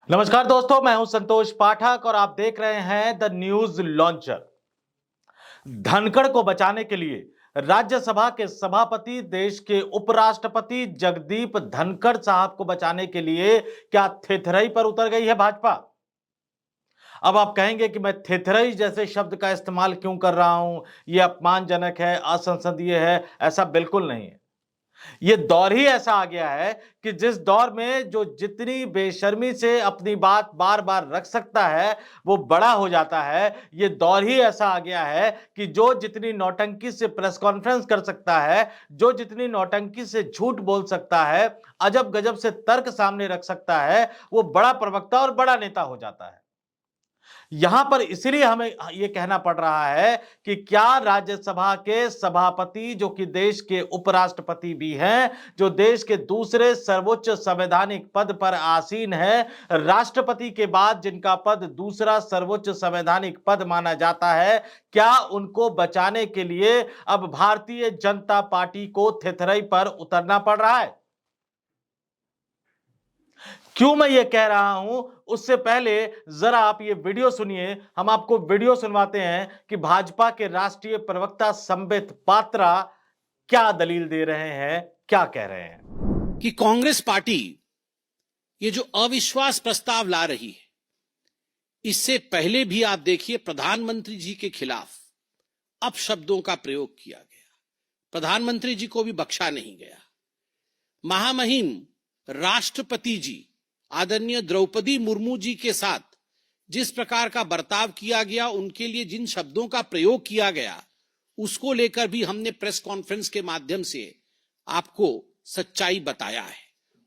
नमस्कार दोस्तों, मैं हूं संतोष पाठक और आप देख रहे हैं द न्यूज लॉन्चर। धनखड़ को बचाने के लिए राज्यसभा के सभापति, देश के उपराष्ट्रपति जगदीप धनखड़ साहब को बचाने के लिए क्या थेथरई पर उतर गई है भाजपा। अब आप कहेंगे कि मैं थेथरई जैसे शब्द का इस्तेमाल क्यों कर रहा हूं, यह अपमानजनक है, असंसदीय है। ऐसा बिल्कुल नहीं है। ये दौर ही ऐसा आ गया है कि जिस दौर में जो जितनी बेशर्मी से अपनी बात बार बार रख सकता है वो बड़ा हो जाता है। ये दौर ही ऐसा आ गया है कि जो जितनी नौटंकी से प्रेस कॉन्फ्रेंस कर सकता है, जो जितनी नौटंकी से झूठ बोल सकता है, अजब गजब से तर्क सामने रख सकता है, वो बड़ा प्रवक्ता और बड़ा नेता हो जाता है। यहां पर इसलिए हमें यह कहना पड़ रहा है कि क्या राज्यसभा के सभापति, जो कि देश के उपराष्ट्रपति भी हैं, जो देश के दूसरे सर्वोच्च संवैधानिक पद पर आसीन है, राष्ट्रपति के बाद जिनका पद दूसरा सर्वोच्च संवैधानिक पद माना जाता है, क्या उनको बचाने के लिए अब भारतीय जनता पार्टी को थेथरई पर उतरना पड़ रहा है? क्यों मैं ये कह रहा हूं, उससे पहले जरा आप ये वीडियो सुनिए। हम आपको वीडियो सुनवाते हैं कि भाजपा के राष्ट्रीय प्रवक्ता संबित पात्रा क्या दलील दे रहे हैं, क्या कह रहे हैं। कि कांग्रेस पार्टी ये जो अविश्वास प्रस्ताव ला रही है, इससे पहले भी आप देखिए प्रधानमंत्री जी के खिलाफ अपशब्दों का प्रयोग किया गया, प्रधानमंत्री जी को भी बख्शा नहीं गया। महामहिम राष्ट्रपति जी आदरणीय द्रौपदी मुर्मू जी के साथ जिस प्रकार का बर्ताव किया गया, उनके लिए जिन शब्दों का प्रयोग किया गया, उसको लेकर भी हमने प्रेस कॉन्फ्रेंस के माध्यम से आपको सच्चाई बताया है।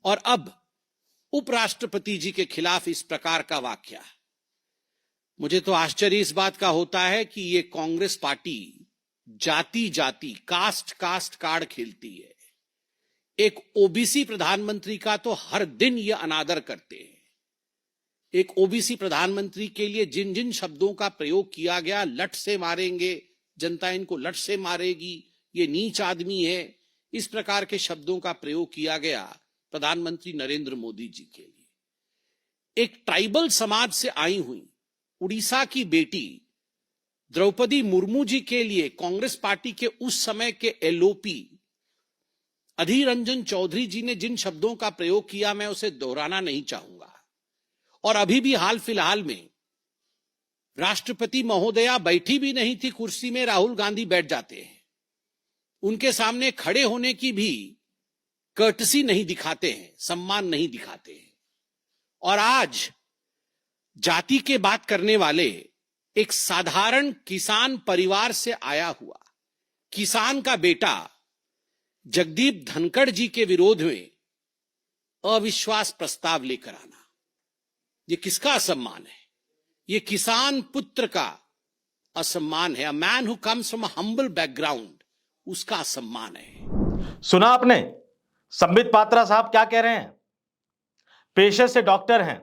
और अब उपराष्ट्रपति जी के खिलाफ इस प्रकार का वाकया, मुझे तो आश्चर्य इस बात का होता है कि ये कांग्रेस पार्टी जाति जाति, कास्ट कास्ट कार्ड खेलती है। एक ओबीसी प्रधानमंत्री का तो हर दिन ये अनादर करते हैं। एक ओबीसी प्रधानमंत्री के लिए जिन जिन शब्दों का प्रयोग किया गया, लठ से मारेंगे, जनता इनको लठ से मारेगी, ये नीच आदमी है, इस प्रकार के शब्दों का प्रयोग किया गया प्रधानमंत्री नरेंद्र मोदी जी के लिए। एक ट्राइबल समाज से आई हुई उड़ीसा की बेटी द्रौपदी मुर्मू जी के लिए कांग्रेस पार्टी के उस समय के एलओपी अधीर रंजन चौधरी जी ने जिन शब्दों का प्रयोग किया, मैं उसे दोहराना नहीं चाहूंगा। और अभी भी हाल फिलहाल में राष्ट्रपति महोदया बैठी भी नहीं थी कुर्सी में, राहुल गांधी बैठ जाते हैं, उनके सामने खड़े होने की भी कर्टसी नहीं दिखाते हैं, सम्मान नहीं दिखाते हैं। और आज जाति के बात करने वाले एक साधारण किसान परिवार से आया हुआ किसान का बेटा जगदीप धनखड़ जी के विरोध में अविश्वास प्रस्ताव लेकर आना, ये किसका असम्मान है? ये किसान पुत्र का असम्मान है। A man who comes from a humble background, उसका असम्मान है। सुना आपने संबित पात्रा साहब क्या कह रहे हैं? पेशे से डॉक्टर हैं,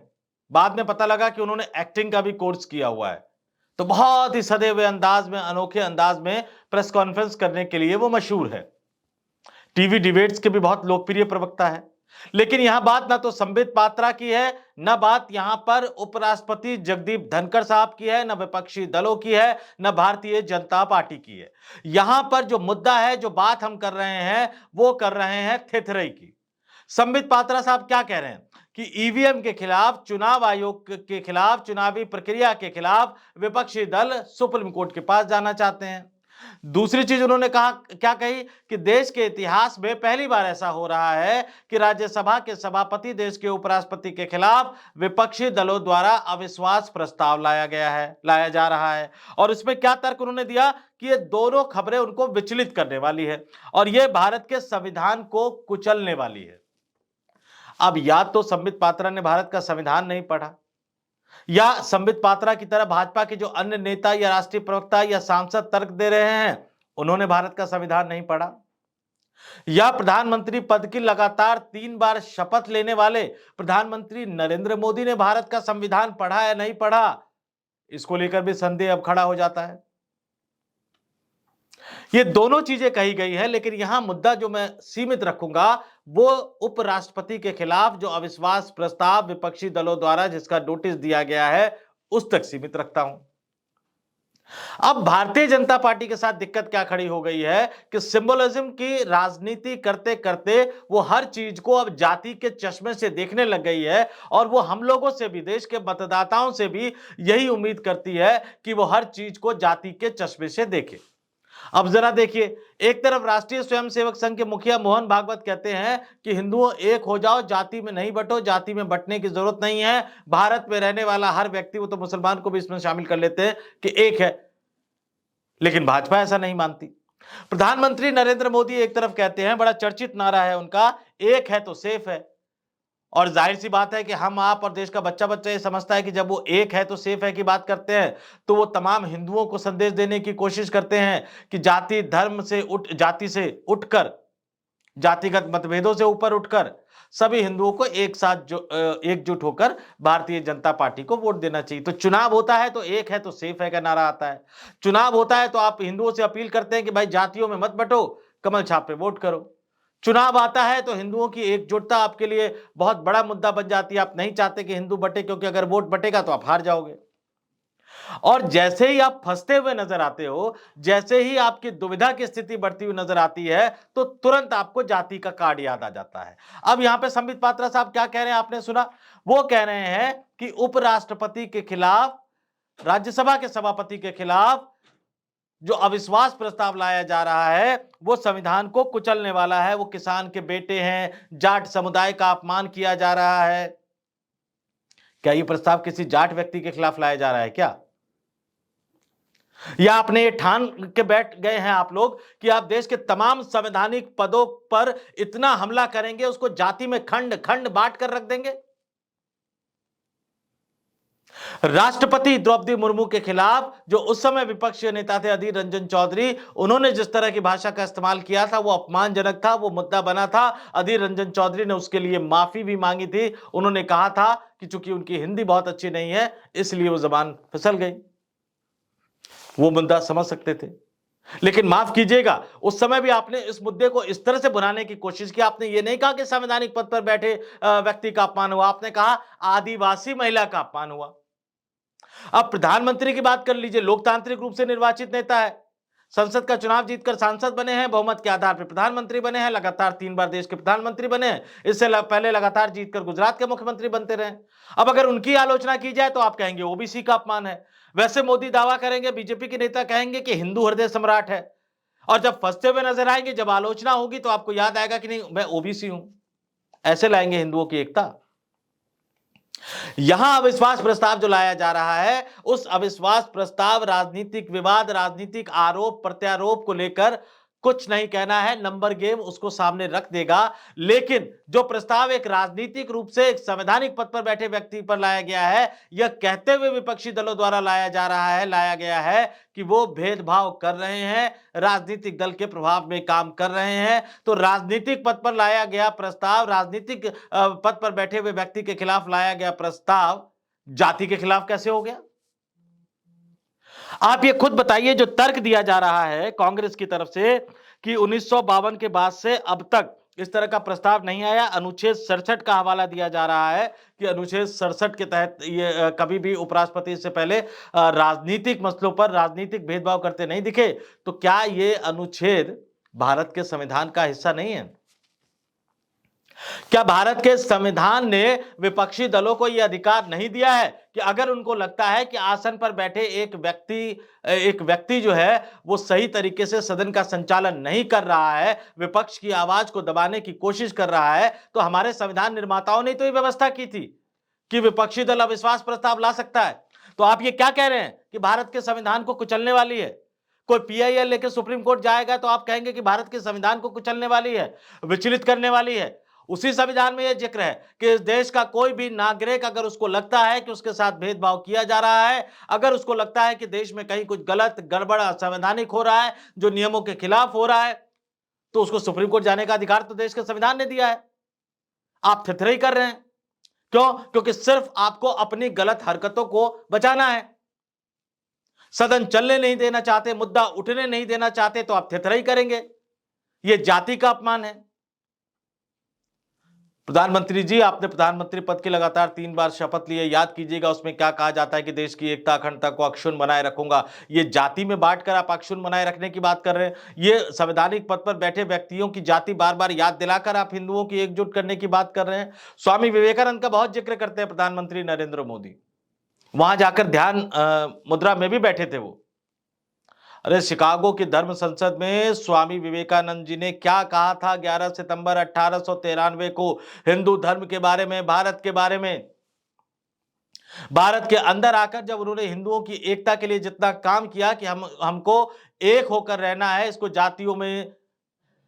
बाद में पता लगा कि उन्होंने एक्टिंग का भी कोर्स किया हुआ है, तो बहुत ही सदे हुए अंदाज में, अनोखे अंदाज में प्रेस कॉन्फ्रेंस करने के लिए वो मशहूर है। टीवी डिबेट्स के भी बहुत लोकप्रिय प्रवक्ता है। लेकिन यहां बात ना तो संबित पात्रा की है, ना बात यहां पर उपराष्ट्रपति जगदीप धनखड़ साहब की है, ना विपक्षी दलों की है, ना भारतीय जनता पार्टी की है। यहां पर जो मुद्दा है, जो बात हम कर रहे हैं, वो कर रहे हैं थेथरई की। संबित पात्रा साहब क्या कह रहे हैं कि ईवीएम के खिलाफ, चुनाव आयोग के खिलाफ, चुनावी प्रक्रिया के खिलाफ विपक्षी दल सुप्रीम कोर्ट के पास जाना चाहते हैं। दूसरी चीज उन्होंने कहा, क्या कही कि देश के इतिहास में पहली बार ऐसा हो रहा है कि राज्यसभा के सभापति, देश के उपराष्ट्रपति के खिलाफ विपक्षी दलों द्वारा अविश्वास प्रस्ताव लाया जा रहा है। और इसमें क्या तर्क उन्होंने दिया कि ये दोनों खबरें उनको विचलित करने वाली है और ये भारत के संविधान को कुचलने वाली है। अब या तो संबित पात्रा ने भारत का संविधान नहीं पढ़ा, या संबित पात्रा की तरह भाजपा के जो अन्य नेता या राष्ट्रीय प्रवक्ता या सांसद तर्क दे रहे हैं, उन्होंने भारत का संविधान नहीं पढ़ा, या प्रधानमंत्री पद की लगातार 3 बार शपथ लेने वाले प्रधानमंत्री नरेंद्र मोदी ने भारत का संविधान पढ़ा या नहीं पढ़ा, इसको लेकर भी संदेह अब खड़ा हो जाता है। ये दोनों चीजें कही गई है, लेकिन यहां मुद्दा जो मैं सीमित रखूंगा वो उपराष्ट्रपति के खिलाफ जो अविश्वास प्रस्ताव विपक्षी दलों द्वारा जिसका नोटिस दिया गया है उस तक सीमित रखता हूं। अब भारतीय जनता पार्टी के साथ दिक्कत क्या खड़ी हो गई है कि सिंबोलिज्म की राजनीति करते करते वो हर चीज को अब जाति के चश्मे से देखने लग गई है और वो हम लोगों से भी, देश के मतदाताओं से भी यही उम्मीद करती है कि वो हर चीज को जाति के चश्मे से देखे। अब जरा देखिए, एक तरफ राष्ट्रीय स्वयंसेवक संघ के मुखिया मोहन भागवत कहते हैं कि हिंदुओं एक हो जाओ, जाति में नहीं बंटो, जाति में बंटने की जरूरत नहीं है, भारत में रहने वाला हर व्यक्ति, वो तो मुसलमान को भी इसमें शामिल कर लेते हैं कि एक है। लेकिन भाजपा ऐसा नहीं मानती। प्रधानमंत्री नरेंद्र मोदी एक तरफ कहते हैं, बड़ा चर्चित नारा है उनका, एक है तो सेफ है। और जाहिर सी बात है कि हम आप और देश का बच्चा बच्चा ये समझता है कि जब वो एक है तो सेफ है की बात करते हैं तो वो तमाम हिंदुओं को संदेश देने की कोशिश करते हैं कि जाति धर्म से जाति से उठकर, जातिगत मतभेदों से ऊपर उठकर सभी हिंदुओं को एक साथ जो एकजुट होकर भारतीय जनता पार्टी को वोट देना चाहिए। तो चुनाव होता है तो एक है तो सेफ है का नारा आता है। चुनाव होता है तो आप हिंदुओं से अपील करते हैं कि भाई जातियों में मत बंटो, कमल छाप पे वोट करो। चुनाव आता है तो हिंदुओं की एकजुटता आपके लिए बहुत बड़ा मुद्दा बन जाती है। आप नहीं चाहते कि हिंदू बटे, क्योंकि अगर वोट बटेगा तो आप हार जाओगे। और जैसे ही आप फंसते हुए नजर आते हो, जैसे ही आपकी दुविधा की स्थिति बढ़ती हुई नजर आती है, तो तुरंत आपको जाति का कार्ड याद आ जाता है। अब यहां पे संबित पात्रा साहब क्या कह रहे हैं आपने सुना? वो कह रहे हैं कि उपराष्ट्रपति के खिलाफ, राज्यसभा के सभापति के खिलाफ जो अविश्वास प्रस्ताव लाया जा रहा है वो संविधान को कुचलने वाला है। वो किसान के बेटे हैं, जाट समुदाय का अपमान किया जा रहा है। क्या ये प्रस्ताव किसी जाट व्यक्ति के खिलाफ लाया जा रहा है क्या? या आपने ये ठान के बैठ गए हैं आप लोग कि आप देश के तमाम संवैधानिक पदों पर इतना हमला करेंगे, उसको जाति में खंड खंड बांट कर रख देंगे? राष्ट्रपति द्रौपदी मुर्मू के खिलाफ जो उस समय विपक्षी नेता थे अधीर रंजन चौधरी, उन्होंने जिस तरह की भाषा का इस्तेमाल किया था वो अपमानजनक था, वो मुद्दा बना था। अधीर रंजन चौधरी ने उसके लिए माफी भी मांगी थी। उन्होंने कहा था कि चूंकि उनकी हिंदी बहुत अच्छी नहीं है इसलिए वो जबान फिसल गई। वो मुद्दा समझ सकते थे। लेकिन माफ कीजिएगा, उस समय भी आपने इस मुद्दे को इस तरह से बुलाने की कोशिश की। आपने ये नहीं कहा कि संवैधानिक पद पर बैठे व्यक्ति का अपमान हुआ, आपने कहा आदिवासी महिला का अपमान हुआ। अब प्रधानमंत्री की बात कर लीजिए, लोकतांत्रिक रूप से निर्वाचित नेता है, संसद का चुनाव जीतकर सांसद बने हैं, बहुमत के आधार पर प्रधानमंत्री बने हैं, लगातार 3 बार देश के प्रधानमंत्री बने हैं, इससे पहले लगातार जीतकर गुजरात के मुख्यमंत्री बनते रहे। अब अगर उनकी आलोचना की जाए तो आप कहेंगे ओबीसी का अपमान है। वैसे मोदी दावा करेंगे, बीजेपी के नेता कहेंगे कि हिंदू हृदय सम्राट है। और जब फंसते हुए नजर आएंगे, जब आलोचना होगी तो आपको याद आएगा कि नहीं मैं ओबीसी हूं। ऐसे लाएंगे हिंदुओं की एकता। यहां अविश्वास प्रस्ताव जो लाया जा रहा है, उस अविश्वास प्रस्ताव राजनीतिक विवाद, राजनीतिक आरोप प्रत्यारोप को लेकर कुछ नहीं कहना है, नंबर गेम उसको सामने रख देगा। लेकिन जो प्रस्ताव एक राजनीतिक रूप से एक संवैधानिक पद पर बैठे व्यक्ति पर लाया गया है, यह कहते हुए विपक्षी दलों द्वारा लाया गया है कि वो भेदभाव कर रहे हैं, राजनीतिक दल के प्रभाव में काम कर रहे हैं। तो राजनीतिक पद पर लाया गया प्रस्ताव, राजनीतिक पद पर बैठे हुए व्यक्ति के खिलाफ लाया गया प्रस्ताव जाति के खिलाफ कैसे हो गया? आप ये खुद बताइए। जो तर्क दिया जा रहा है कांग्रेस की तरफ से कि 1952 के बाद से अब तक इस तरह का प्रस्ताव नहीं आया, अनुच्छेद 67 का हवाला दिया जा रहा है कि अनुच्छेद 67 के तहत ये कभी भी उपराष्ट्रपति से पहले राजनीतिक मसलों पर राजनीतिक भेदभाव करते नहीं दिखे। तो क्या ये अनुच्छेद भारत के संविधान का हिस्सा नहीं है? क्या भारत के संविधान ने विपक्षी दलों को यह अधिकार नहीं दिया है कि अगर उनको लगता है कि आसन पर बैठे एक व्यक्ति जो है वो सही तरीके से सदन का संचालन नहीं कर रहा है, विपक्ष की आवाज को दबाने की कोशिश कर रहा है, तो हमारे संविधान निर्माताओं ने तो ये व्यवस्था की थी कि विपक्षी दल अविश्वास प्रस्ताव ला सकता है। तो आप ये क्या कह रहे हैं कि भारत के संविधान को कुचलने वाली है? कोई पीआईएल लेकर सुप्रीम कोर्ट जाएगा तो आप कहेंगे कि भारत के संविधान को कुचलने वाली है, विचलित करने वाली है। उसी संविधान में यह जिक्र है कि इस देश का कोई भी नागरिक अगर उसको लगता है कि उसके साथ भेदभाव किया जा रहा है, अगर उसको लगता है कि देश में कहीं कुछ गलत गड़बड़ असंवैधानिक हो रहा है, जो नियमों के खिलाफ हो रहा है, तो उसको सुप्रीम कोर्ट जाने का अधिकार तो देश के संविधान ने दिया है। आप थिथरई कर रहे हैं। क्यों? क्योंकि सिर्फ आपको अपनी गलत हरकतों को बचाना है। सदन चलने नहीं देना चाहते, मुद्दा उठने नहीं देना चाहते, तो आप थिथरई करेंगे। यह जाति का अपमान है। प्रधानमंत्री जी, आपने प्रधानमंत्री पद की लगातार 3 बार शपथ ली है। याद कीजिएगा उसमें क्या कहा जाता है कि देश की एकता अखंडता को अक्षुण्ण बनाए रखूंगा। ये जाति में बांटकर आप अक्षुण्ण बनाए रखने की बात कर रहे हैं। ये संवैधानिक पद पर बैठे व्यक्तियों की जाति बार बार याद दिलाकर आप हिंदुओं की एकजुट करने की बात कर रहे हैं। स्वामी विवेकानंद का बहुत जिक्र करते हैं प्रधानमंत्री नरेंद्र मोदी। वहां जाकर ध्यान मुद्रा में भी बैठे थे वो। अरे शिकागो की धर्म संसद में स्वामी विवेकानंद जी ने क्या कहा था 11 सितंबर 1893 को हिंदू धर्म के बारे में, भारत के बारे में। भारत के अंदर आकर जब उन्होंने हिंदुओं की एकता के लिए जितना काम किया कि हमको एक होकर रहना है, इसको जातियों में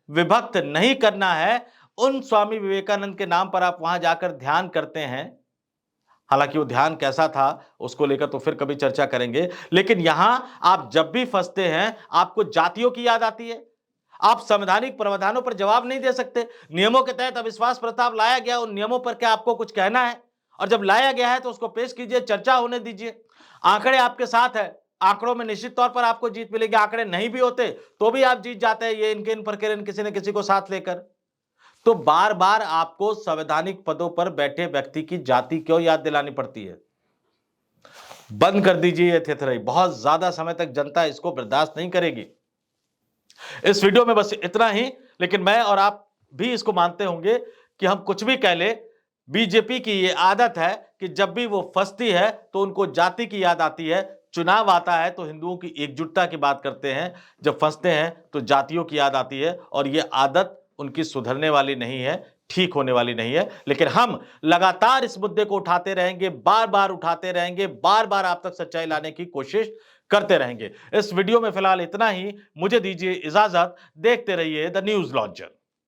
विभक्त नहीं करना है, उन स्वामी विवेकानंद के नाम पर आप वहां जाकर ध्यान करते हैं। हालांकि वो ध्यान कैसा था उसको लेकर तो फिर कभी चर्चा करेंगे, लेकिन यहां आप जब भी फंसते हैं आपको जातियों की याद आती है। आप संवैधानिक प्रावधानों पर जवाब नहीं दे सकते। नियमों के तहत अविश्वास प्रस्ताव लाया गया, उन नियमों पर क्या आपको कुछ कहना है? और जब लाया गया है तो उसको पेश कीजिए, चर्चा होने दीजिए। आंकड़े आपके साथ है, आंकड़ों में निश्चित तौर पर आपको जीत मिलेगी। आंकड़े नहीं भी होते तो भी आप जीत जाते हैं, ये इनके इन प्रकरण किसी न किसी को साथ लेकर। तो बार बार आपको संवैधानिक पदों पर बैठे व्यक्ति की जाति क्यों याद दिलानी पड़ती है? बंद कर दीजिए ये थेथराई। बहुत ज्यादा समय तक जनता इसको बर्दाश्त नहीं करेगी। इस वीडियो में बस इतना ही, लेकिन मैं और आप भी इसको मानते होंगे कि हम कुछ भी कह ले, बीजेपी की ये आदत है कि जब भी वो फंसती है तो उनको जाति की याद आती है। चुनाव आता है तो हिंदुओं की एकजुटता की बात करते हैं, जब फंसते हैं तो जातियों की याद आती है। और ये आदत उनकी सुधरने वाली नहीं है, ठीक होने वाली नहीं है। लेकिन हम लगातार इस मुद्दे को उठाते रहेंगे, बार बार उठाते रहेंगे, बार बार आप तक सच्चाई लाने की कोशिश करते रहेंगे। इस वीडियो में फिलहाल इतना ही। मुझे दीजिए इजाजत। देखते रहिए द न्यूज लॉन्चर।